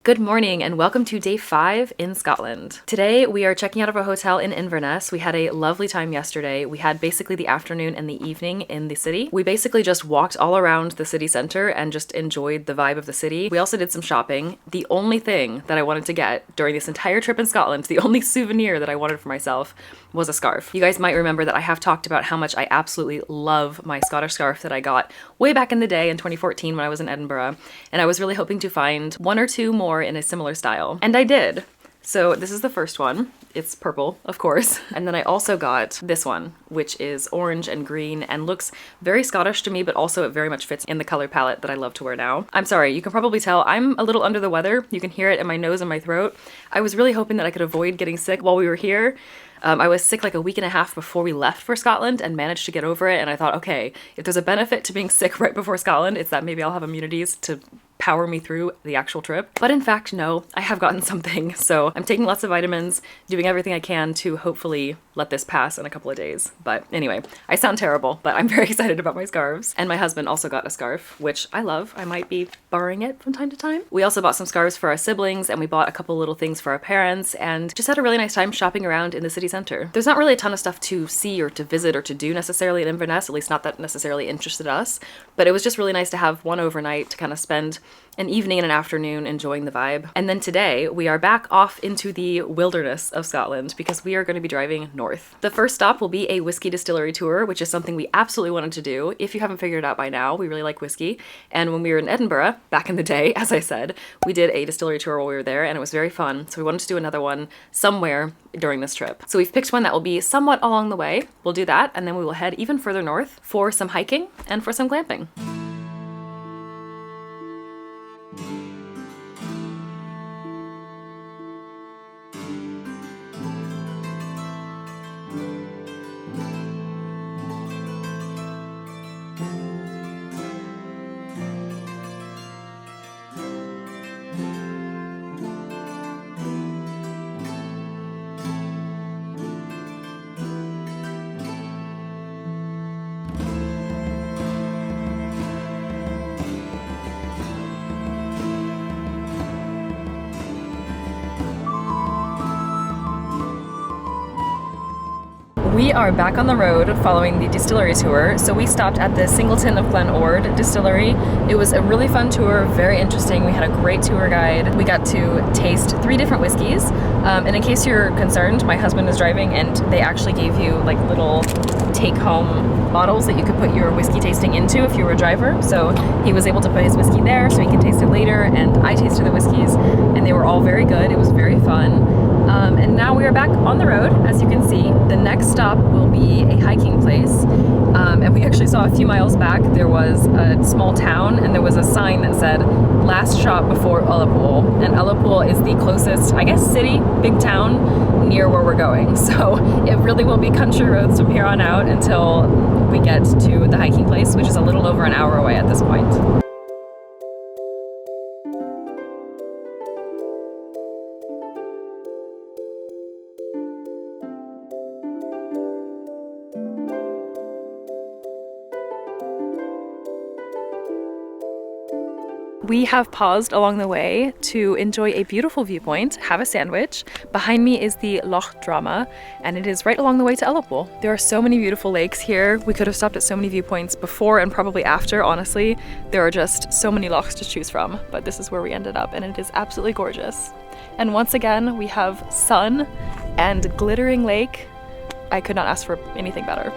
Good morning and welcome to day 5 in Scotland. Today we are checking out of a hotel in Inverness. We had a lovely time yesterday. We had basically the afternoon and the evening in the city. We basically just walked all around the city center and just enjoyed the vibe of the city. We also did some shopping. The only thing that I wanted to get during this entire trip in Scotland, the only souvenir that I wanted for myself, was a scarf. You guys might remember that I have talked about how much I absolutely love my Scottish scarf that I got way back in the day in 2014 when I was in Edinburgh, and I was really hoping to find one or two more in a similar style. And I did. So this is the first one. It's purple, of course. And then I also got this one, which is orange and green and looks very Scottish to me, but also it very much fits in the color palette that I love to wear now. I'm sorry, you can probably tell I'm a little under the weather. You can hear it in my nose and my throat. I was really hoping that I could avoid getting sick while we were here. I was sick like a week and a half before we left for Scotland and managed to get over it. And I thought, okay, if there's a benefit to being sick right before Scotland, it's that maybe I'll have immunities to power me through the actual trip. But in fact, no, I have gotten something. So I'm taking lots of vitamins, doing everything I can to hopefully let this pass in a couple of days. But anyway, I sound terrible, but I'm very excited about my scarves. And my husband also got a scarf, which I love. I might be borrowing it from time to time. We also bought some scarves for our siblings, and we bought a couple little things for our parents, and just had a really nice time shopping around in the city center. There's not really a ton of stuff to see or to visit or to do necessarily in Inverness, at least not that necessarily interested us, but it was just really nice to have one overnight to kind of spend an evening and an afternoon enjoying the vibe. And then today we are back off into the wilderness of Scotland because we are going to be driving north. The first stop will be a whiskey distillery tour, which is something we absolutely wanted to do. If you haven't figured it out by now, we really like whiskey. And when we were in Edinburgh, back in the day, as I said, we did a distillery tour while we were there and it was very fun. So we wanted to do another one somewhere during this trip. So we've picked one that will be somewhat along the way. We'll do that and then we will head even further north for some hiking and for some glamping. We are back on the road following the distillery tour. So we stopped at the Singleton of Glen Ord distillery. It was a really fun tour, very interesting. We had a great tour guide. We got to taste 3 different whiskeys. And in case you're concerned, my husband is driving and they actually gave you like little take-home bottles that you could put your whiskey tasting into if you were a driver. So he was able to put his whiskey there so he can taste it later, and I tasted the whiskeys and they were all very good. It was very fun. And now we are back on the road. As you can see, the next stop will be a hiking place. And we actually saw a few miles back, there was a small town and there was a sign that said, last stop before Ullapool. And Ullapool is the closest, I guess, city, big town near where we're going. So it really will be country roads from here on out until we get to the hiking place, which is a little over an hour away at this point. We have paused along the way to enjoy a beautiful viewpoint, have a sandwich. Behind me is the Loch Droma, and it is right along the way to Ullapool. There are so many beautiful lakes here. We could have stopped at so many viewpoints before and probably after, honestly. There are just so many lochs to choose from, but this is where we ended up, and it is absolutely gorgeous. And once again, we have sun and glittering lake. I could not ask for anything better.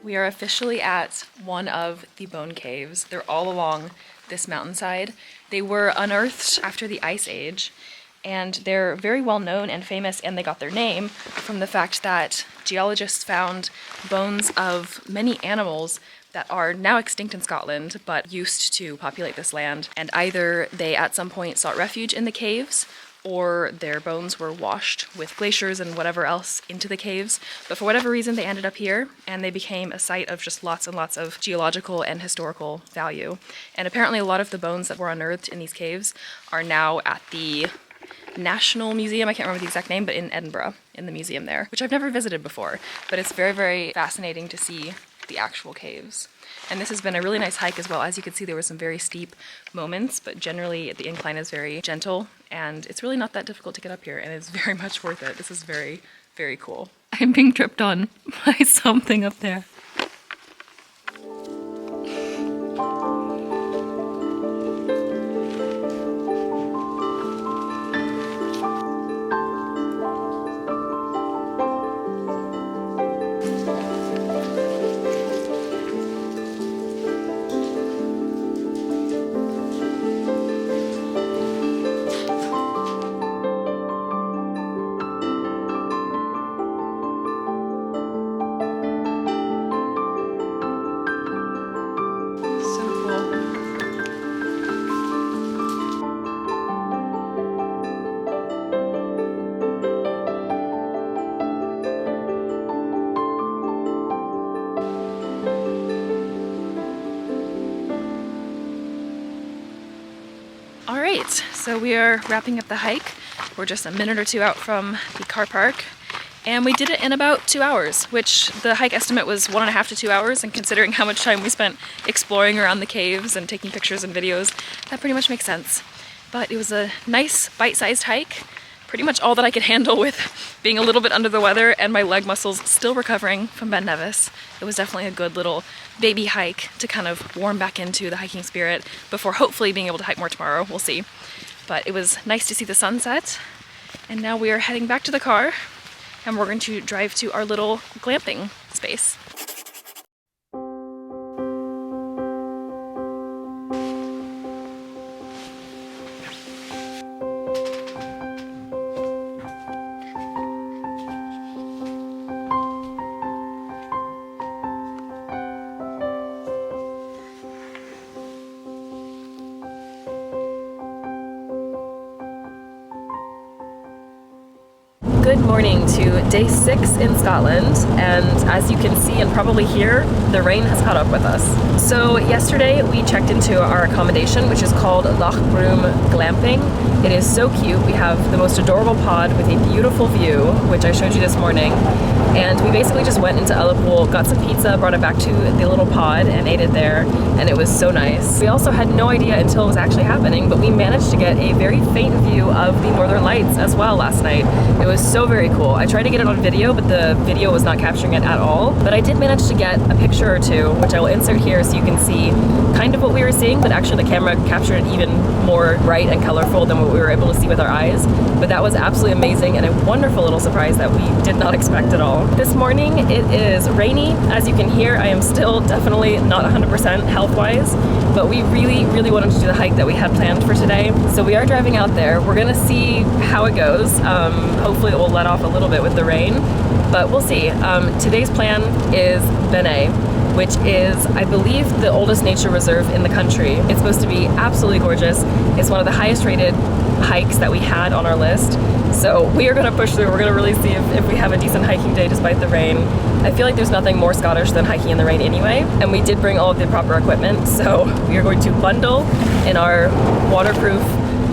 We are officially at one of the bone caves. They're all along this mountainside. They were unearthed after the Ice Age, and they're very well known and famous, and they got their name from the fact that geologists found bones of many animals that are now extinct in Scotland, but used to populate this land. And either they at some point sought refuge in the caves, or their bones were washed with glaciers and whatever else into the caves. But for whatever reason, they ended up here, and they became a site of just lots and lots of geological and historical value. And apparently a lot of the bones that were unearthed in these caves are now at the National Museum, I can't remember the exact name, but in Edinburgh, in the museum there, which I've never visited before. But it's very, very fascinating to see the actual caves. And this has been a really nice hike as well. As you can see, there were some very steep moments, but generally the incline is very gentle, and it's really not that difficult to get up here, and it's very much worth it. This is very, very cool. I'm being tripped on by something up there. So we are wrapping up the hike. We're just a minute or two out from the car park, and we did it in about 2 hours, which the hike estimate was 1.5 to 2 hours, and considering how much time we spent exploring around the caves and taking pictures and videos, that pretty much makes sense. But it was a nice bite-sized hike, pretty much all that I could handle with being a little bit under the weather and my leg muscles still recovering from Beinn Eighe. It was definitely a good little baby hike to kind of warm back into the hiking spirit before hopefully being able to hike more tomorrow. We'll see. But it was nice to see the sunset, and now we are heading back to the car, and we're going to drive to our little glamping space. Good morning to day 6 in Scotland, and as you can see and probably hear, the rain has caught up with us. So yesterday we checked into our accommodation, which is called Loch Droma Glamping. It is so cute. We have the most adorable pod with a beautiful view, which I showed you this morning, and we basically just went into Eilean, got some pizza, brought it back to the little pod and ate it there, and it was so nice. We also had no idea until it was actually happening, but we managed to get a very faint view of the Northern Lights as well last night. It was so very cool. I tried to get it on video, but the video was not capturing it at all. But I did manage to get a picture or two, which I will insert here so you can see kind of what we were seeing, but actually the camera captured it even more bright and colorful than what we were able to see with our eyes. But that was absolutely amazing and a wonderful little surprise that we did not expect at all. This morning it is rainy. As you can hear, I am still definitely not 100% health-wise, but we really wanted to do the hike that we had planned for today. So we are driving out there. We're gonna see how it goes. Hopefully it will let off a little bit with the rain, but we'll see. Today's plan is Beinn Eighe, which is, I believe, the oldest nature reserve in the country. It's supposed to be absolutely gorgeous. It's one of the highest rated hikes that we had on our list. So we are going to push through. We're going to really see if we have a decent hiking day despite the rain. I feel like there's nothing more Scottish than hiking in the rain anyway, and we did bring all of the proper equipment, so we are going to bundle in our waterproof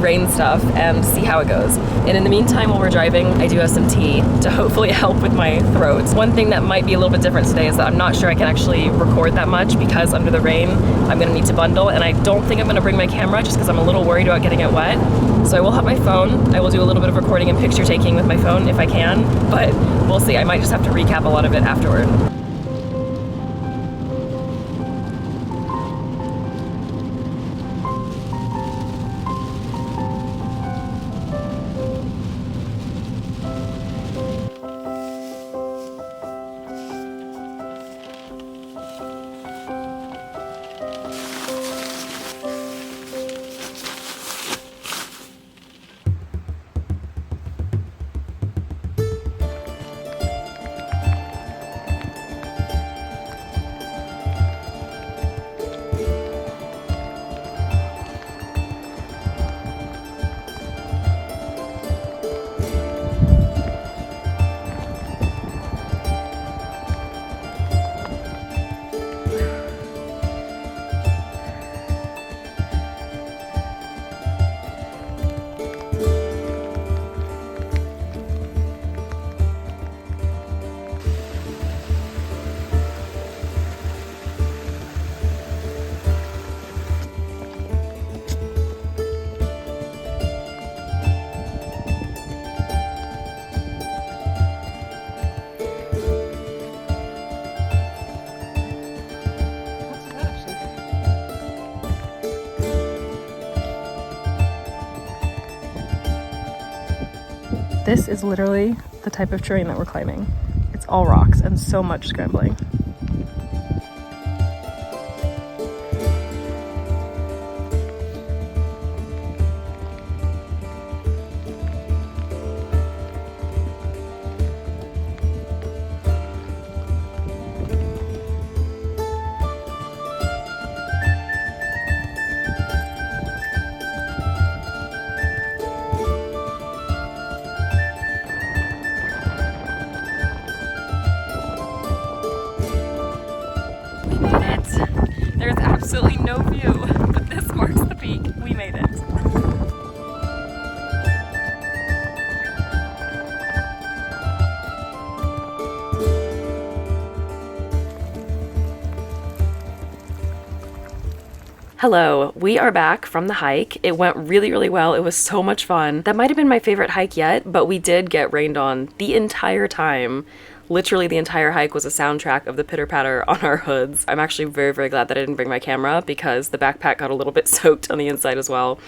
rain stuff and see how it goes. And in the meantime, while we're driving, I do have some tea to hopefully help with my throat. One thing that might be a little bit different today is that I'm not sure I can actually record that much because under the rain, I'm gonna need to bundle, and I don't think I'm gonna bring my camera just because I'm a little worried about getting it wet. So I will have my phone. I will do a little bit of recording and picture taking with my phone if I can, but we'll see. I might just have to recap a lot of it afterward. This is literally the type of terrain that we're climbing. It's all rocks and so much scrambling. There's absolutely no view, but this marks the peak. We made it. Hello, we are back from the hike. It went really, really well. It was so much fun. That might have been my favorite hike yet, but we did get rained on the entire time. Literally the entire hike was a soundtrack of the pitter-patter on our hoods. I'm actually very, very glad that I didn't bring my camera because the backpack got a little bit soaked on the inside as well.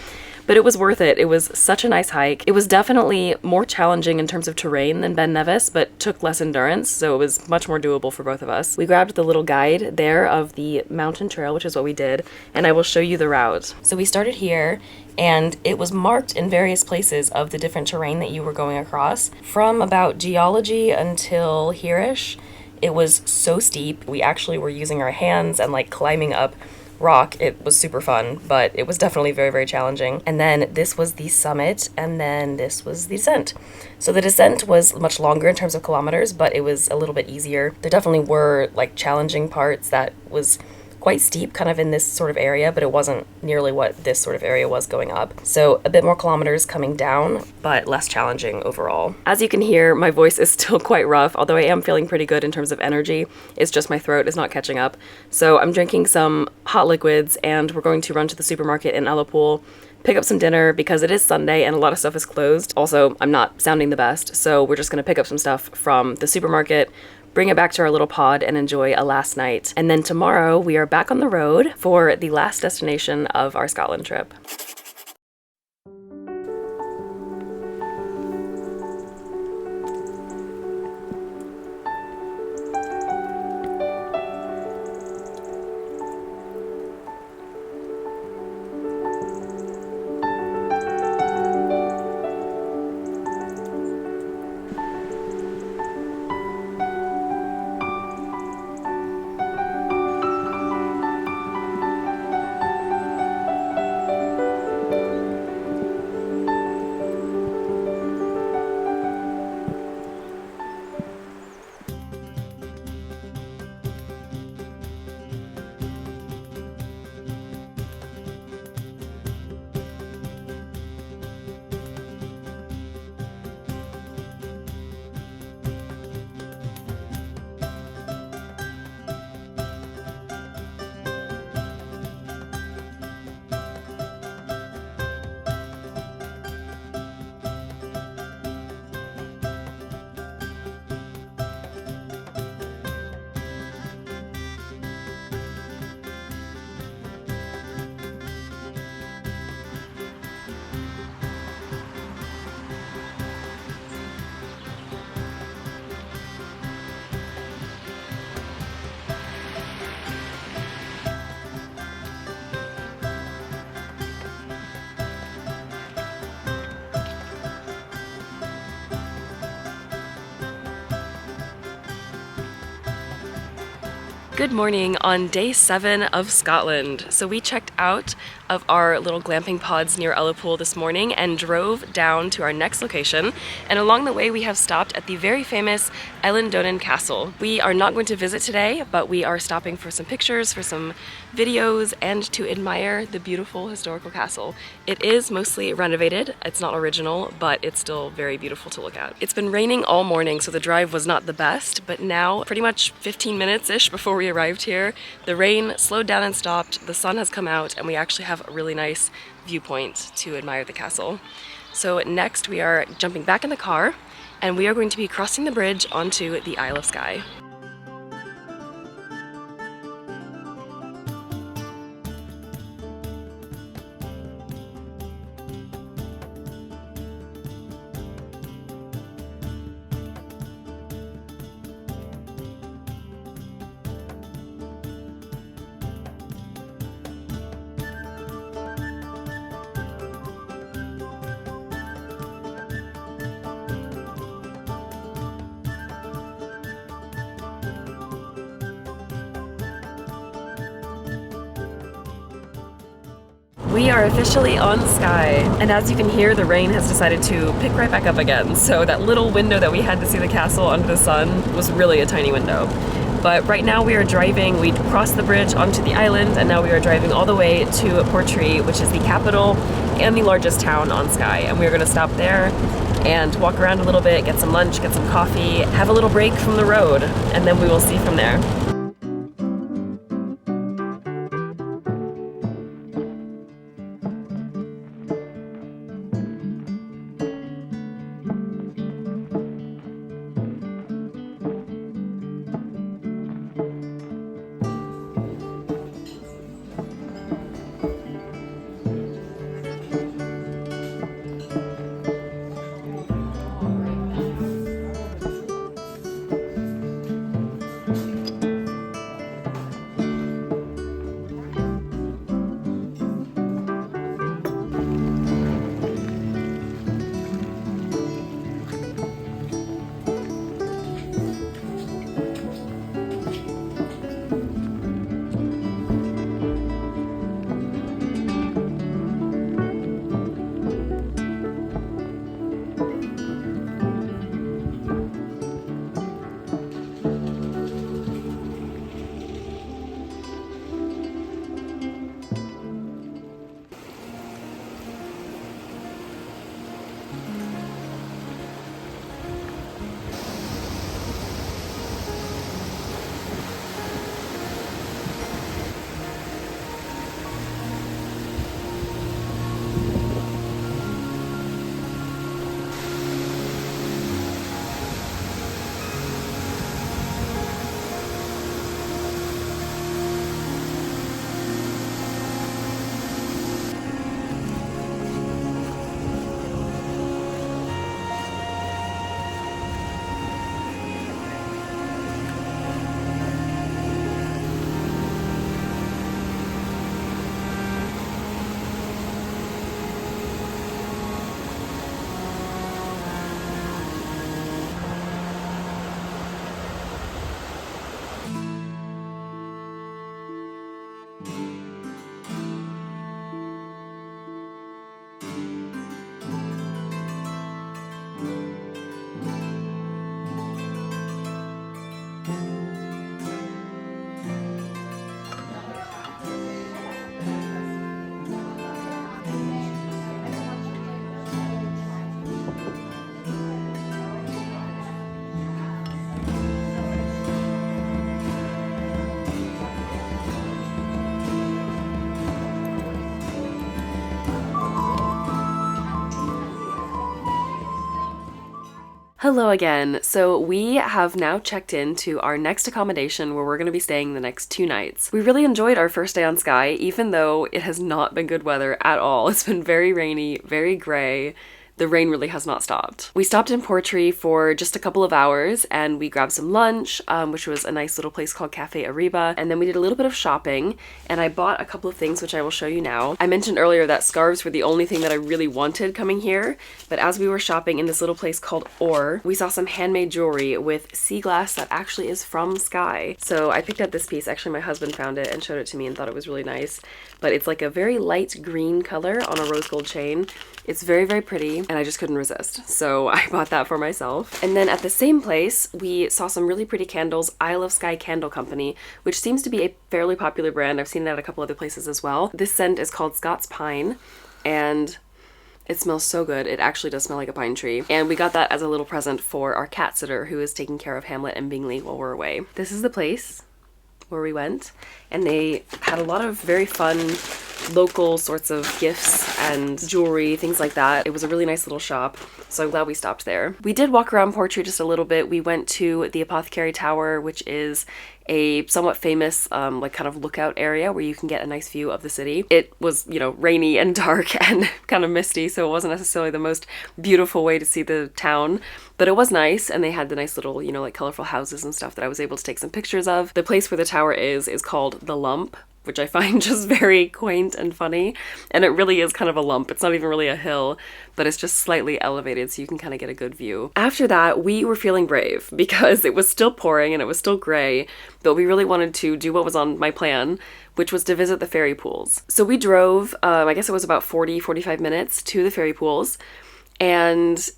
But it was worth it. It was such a nice hike. It was definitely more challenging in terms of terrain than Beinn Nevis, but took less endurance, so it was much more doable for both of us. We grabbed the little guide there of the mountain trail, which is what we did, and I will show you the route. So we started here, and it was marked in various places of the different terrain that you were going across. From about geology until here-ish, it was so steep. We actually were using our hands and like climbing up rock. It was super fun, but it was definitely very, very challenging. And then this was the summit, and then this was the descent. So the descent was much longer in terms of kilometers, but it was a little bit easier. There definitely were like challenging parts that was quite steep kind of in this sort of area, but it wasn't nearly what this sort of area was going up. So a bit more kilometers coming down, but less challenging overall. As you can hear, my voice is still quite rough, although I am feeling pretty good in terms of energy. It's just my throat is not catching up. So I'm drinking some hot liquids, and we're going to run to the supermarket in Eilean, pick up some dinner because it is Sunday and a lot of stuff is closed. Also, I'm not sounding the best, so we're just gonna pick up some stuff from the supermarket, bring it back to our little pod, and enjoy a last night. And then tomorrow we are back on the road for the last destination of our Scotland trip. Good morning on day 7 of Scotland. So we checked out of our little glamping pods near Eilean this morning and drove down to our next location. And along the way we have stopped at the very famous Donan castle. We are not going to visit today, but we are stopping for some pictures, for some videos, and to admire the beautiful historical castle. It is mostly renovated. It's not original, but it's still very beautiful to look at. It's been raining all morning, so the drive was not the best, but now, pretty much 15 minutes-ish before we arrived here, the rain slowed down and stopped, the sun has come out, and we actually have a really nice viewpoint to admire the castle. So next we are jumping back in the car, and we are going to be crossing the bridge onto the Isle of Skye. We are officially on Skye, and as you can hear, the rain has decided to pick right back up again, so that little window that we had to see the castle under the sun was really a tiny window. But right now we are driving, we crossed the bridge onto the island, and now we are driving all the way to Portree, which is the capital and the largest town on Skye, and we are going to stop there and walk around a little bit, get some lunch, get some coffee, have a little break from the road, and then we will see from there. Hello again. So we have now checked into our next accommodation where we're going to be staying the next 2 nights. We really enjoyed our first day on Skye, even though it has not been good weather at all. It's been very rainy, very gray. The rain really has not stopped. We stopped in Portree for just a couple of hours and we grabbed some lunch, which was a nice little place called Cafe Arriba, and then we did a little bit of shopping and I bought a couple of things which I will show you now. I mentioned earlier that scarves were the only thing that I really wanted coming here, but as we were shopping in this little place called Aurora, we saw some handmade jewelry with sea glass that actually is from Skye. So I picked up this piece. Actually, my husband found it and showed it to me and thought it was really nice, but it's like a very light green color on a rose gold chain. It's very, very pretty, and I just couldn't resist. So I bought that for myself. And then at the same place, we saw some really pretty candles, Isle of Skye Candle Company, which seems to be a fairly popular brand. I've seen it at a couple other places as well. This scent is called Scots Pine, and it smells so good. It actually does smell like a pine tree. And we got that as a little present for our cat sitter who is taking care of Hamlet and Bingley while we're away. This is the place where we went, and they had a lot of very fun local sorts of gifts and jewelry, things like that. It was a really nice little shop, so I'm glad we stopped there. We did walk around Portree just a little bit. We went to the Apothecary Tower, which is a somewhat famous like kind of lookout area where you can get a nice view of the city. It was, you know, rainy and dark and kind of misty, so it wasn't necessarily the most beautiful way to see the town, but it was nice, and they had the nice little, you know, like colorful houses and stuff that I was able to take some pictures of. The place where the tower is called The Lump, which I find just very quaint and funny. And it really is kind of a lump. It's not even really a hill, but it's just slightly elevated so you can kind of get a good view. After that, we were feeling brave because it was still pouring and it was still gray, but we really wanted to do what was on my plan, which was to visit the fairy pools. So we drove, I guess it was about 45 minutes to the fairy pools, and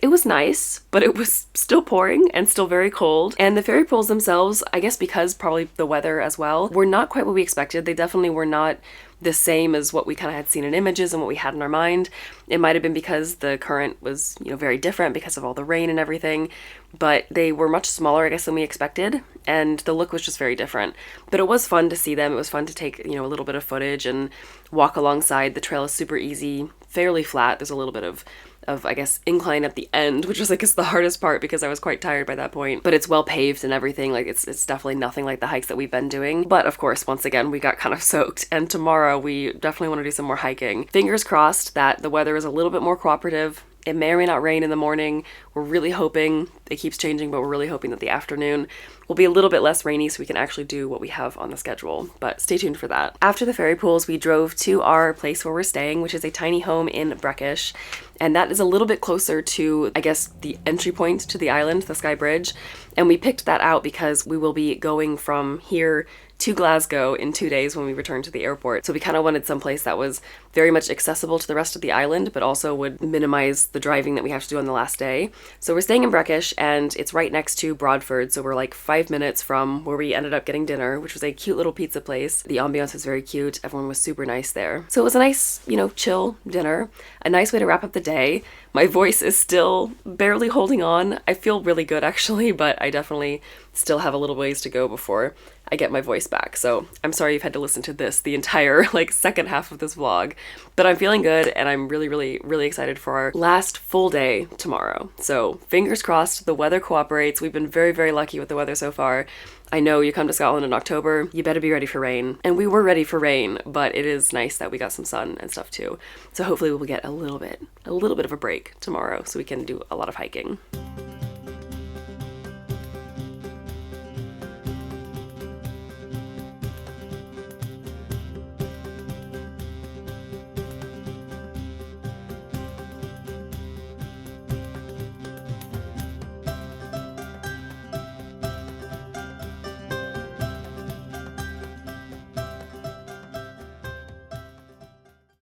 it was nice, but it was still pouring and still very cold. And the fairy pools themselves, I guess because probably the weather as well, were not quite what we expected. They definitely were not the same as what we kind of had seen in images and what we had in our mind. It might have been because the current was, very different because of all the rain and everything, but they were much smaller, I guess, than we expected, and the look was just very different. But it was fun to see them. It was fun to take, a little bit of footage and walk alongside. The trail is super easy, fairly flat. There's a little bit of I guess, incline at the end, which was, I guess, the hardest part because I was quite tired by that point. But it's well paved and everything. Like, it's definitely nothing like the hikes that we've been doing. But, of course, once again, we got kind of soaked. And tomorrow, we definitely want to do some more hiking. Fingers crossed that the weather is a little bit more cooperative. It may or may not rain in the morning. We're really hoping, it keeps changing, but we're really hoping that the afternoon will be a little bit less rainy so we can actually do what we have on the schedule. But stay tuned for that. After the fairy pools, we drove to our place where we're staying, which is a tiny home in Breckish. And that is a little bit closer to, I guess, the entry point to the island, the Skye Bridge. And we picked that out because we will be going from here to Glasgow in 2 days when we return to the airport. So we kind of wanted someplace that was very much accessible to the rest of the island, but also would minimize the driving that we have to do on the last day. So we're staying in Breckish, and it's right next to Broadford. So we're like 5 minutes from where we ended up getting dinner, which was a cute little pizza place. The ambiance was very cute. Everyone was super nice there. So it was a nice, chill dinner, a nice way to wrap up the day. My voice is still barely holding on. I feel really good actually, but I definitely still have a little ways to go before I get my voice back. So I'm sorry you've had to listen to this, the entire second half of this vlog, but I'm feeling good and I'm really, really, really excited for our last full day tomorrow. So fingers crossed the weather cooperates. We've been very, very lucky with the weather so far. I know you come to Scotland in October, you better be ready for rain. And we were ready for rain, but it is nice that we got some sun and stuff too. So hopefully we'll get a little bit of a break tomorrow so we can do a lot of hiking.